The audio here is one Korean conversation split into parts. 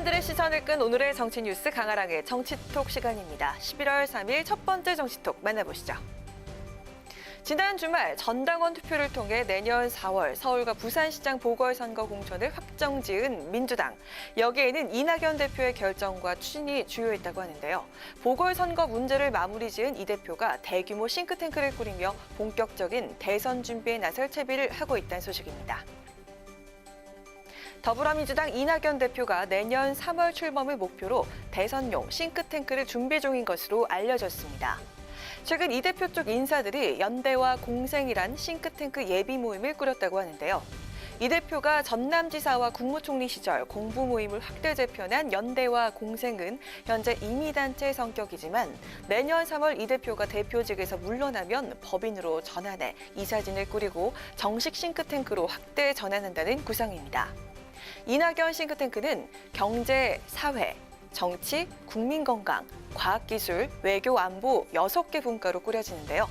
사람들의 시선을 끈 오늘의 정치 뉴스 강아랑의 정치톡 시간입니다. 11월 3일 첫 번째 정치톡 만나보시죠. 지난 주말 전당원 투표를 통해 내년 4월 서울과 부산시장 보궐선거 공천을 확정지은 민주당. 여기에는 이낙연 대표의 결정과 추진이 주요했다고 하는데요. 보궐선거 문제를 마무리지은 이 대표가 대규모 싱크탱크를 꾸리며 본격적인 대선 준비에 나설 채비를 하고 있다는 소식입니다. 더불어민주당 이낙연 대표가 내년 3월 출범을 목표로 대선용 싱크탱크를 준비 중인 것으로 알려졌습니다. 최근 이 대표 쪽 인사들이 연대와 공생이란 싱크탱크 예비 모임을 꾸렸다고 하는데요. 이 대표가 전남지사와 국무총리 시절 공부 모임을 확대 재편한 연대와 공생은 현재 임의단체 성격이지만 내년 3월 이 대표가 대표직에서 물러나면 법인으로 전환해 이사진을 꾸리고 정식 싱크탱크로 확대 전환한다는 구상입니다. 이낙연 싱크탱크는 경제, 사회, 정치, 국민건강, 과학기술, 외교, 안보 6개 분과로 꾸려지는데요.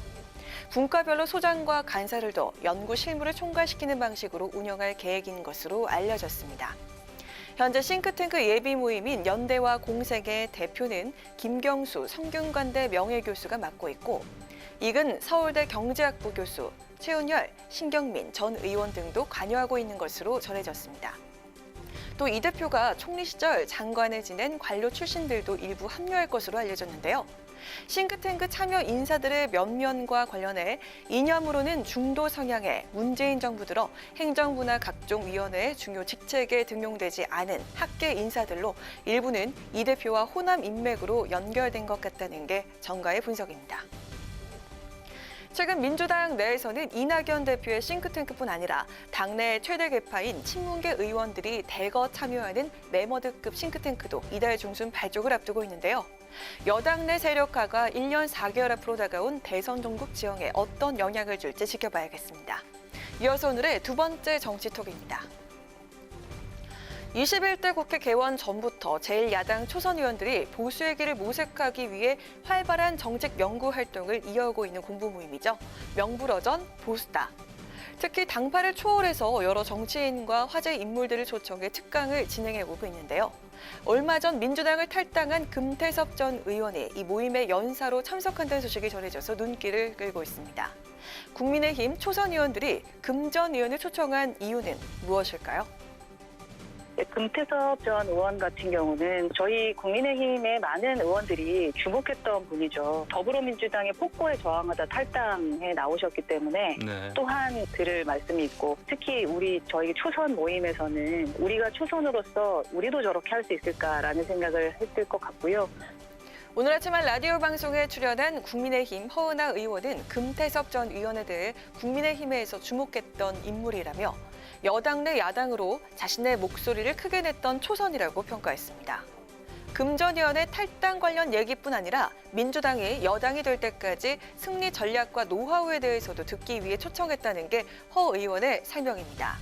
분과별로 소장과 간사를 둬 연구 실무를 총괄시키는 방식으로 운영할 계획인 것으로 알려졌습니다. 현재 싱크탱크 예비 모임인 연대와 공생의 대표는 김경수 성균관대 명예교수가 맡고 있고 이근 서울대 경제학부 교수, 최은열, 신경민 전 의원 등도 관여하고 있는 것으로 전해졌습니다. 또 이 대표가 총리 시절 장관을 지낸 관료 출신들도 일부 합류할 것으로 알려졌는데요. 싱크탱크 참여 인사들의 면면과 관련해 이념으로는 중도 성향의 문재인 정부 들어 행정부나 각종 위원회의 중요 직책에 등용되지 않은 학계 인사들로 일부는 이 대표와 호남 인맥으로 연결된 것 같다는 게 정가의 분석입니다. 최근 민주당 내에서는 이낙연 대표의 싱크탱크뿐 아니라 당내 최대 계파인 친문계 의원들이 대거 참여하는 메머드급 싱크탱크도 이달 중순 발족을 앞두고 있는데요. 여당 내 세력화가 1년 4개월 앞으로 다가온 대선 전국 지형에 어떤 영향을 줄지 지켜봐야겠습니다. 이어서 오늘의 두 번째 정치톡입니다. 21대 국회 개원 전부터 제1야당 초선 의원들이 보수의 길을 모색하기 위해 활발한 정책 연구 활동을 이어오고 있는 공부 모임이죠. 명불허전 보수다. 특히 당파를 초월해서 여러 정치인과 화제 인물들을 초청해 특강을 진행해오고 있는데요. 얼마 전 민주당을 탈당한 금태섭 전 의원이 이 모임에 연사로 참석한다는 소식이 전해져서 눈길을 끌고 있습니다. 국민의힘 초선 의원들이 금 전 의원을 초청한 이유는 무엇일까요? 금태섭 전 의원 같은 경우는 저희 국민의힘의 많은 의원들이 주목했던 분이죠. 더불어민주당의 폭거에 저항하다 탈당해 나오셨기 때문에 또한 들을 말씀이 있고 특히 저희 초선 모임에서는 우리가 초선으로서 우리도 저렇게 할 수 있을까라는 생각을 했을 것 같고요. 오늘 아침 한 라디오 방송에 출연한 국민의힘 허은하 의원은 금태섭 전 의원에 대해 국민의힘에서 주목했던 인물이라며 여당 내 야당으로 자신의 목소리를 크게 냈던 초선이라고 평가했습니다. 금 전 의원의 탈당 관련 얘기뿐 아니라 민주당이 여당이 될 때까지 승리 전략과 노하우에 대해서도 듣기 위해 초청했다는 게 허 의원의 설명입니다.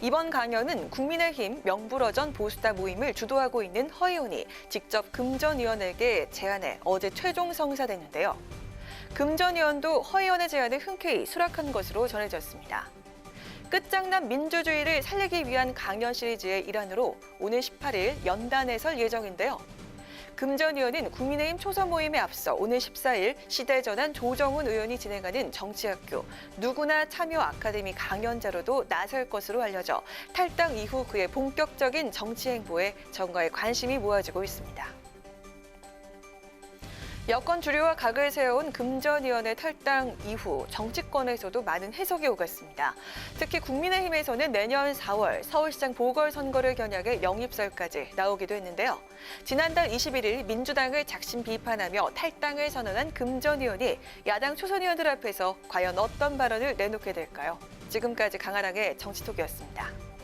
이번 강연은 국민의힘 명불허전 보수다 모임을 주도하고 있는 허 의원이 직접 금 전 의원에게 제안해 어제 최종 성사됐는데요. 금 전 의원도 허 의원의 제안을 흔쾌히 수락한 것으로 전해졌습니다. 끝장난 민주주의를 살리기 위한 강연 시리즈의 일환으로 오늘 18일 연단에 설 예정인데요. 금 전 의원은 국민의힘 초선 모임에 앞서 오늘 14일 시대전환 조정훈 의원이 진행하는 정치학교 누구나 참여 아카데미 강연자로도 나설 것으로 알려져 탈당 이후 그의 본격적인 정치 행보에 정가의 관심이 모아지고 있습니다. 여권 주류와 각을 세워온 금 전 의원의 탈당 이후 정치권에서도 많은 해석이 오갔습니다. 특히 국민의힘에서는 내년 4월 서울시장 보궐선거를 겨냥해 영입설까지 나오기도 했는데요. 지난달 21일 민주당을 작심 비판하며 탈당을 선언한 금 전 의원이 야당 초선 의원들 앞에서 과연 어떤 발언을 내놓게 될까요? 지금까지 강아랑의 정치톡이었습니다.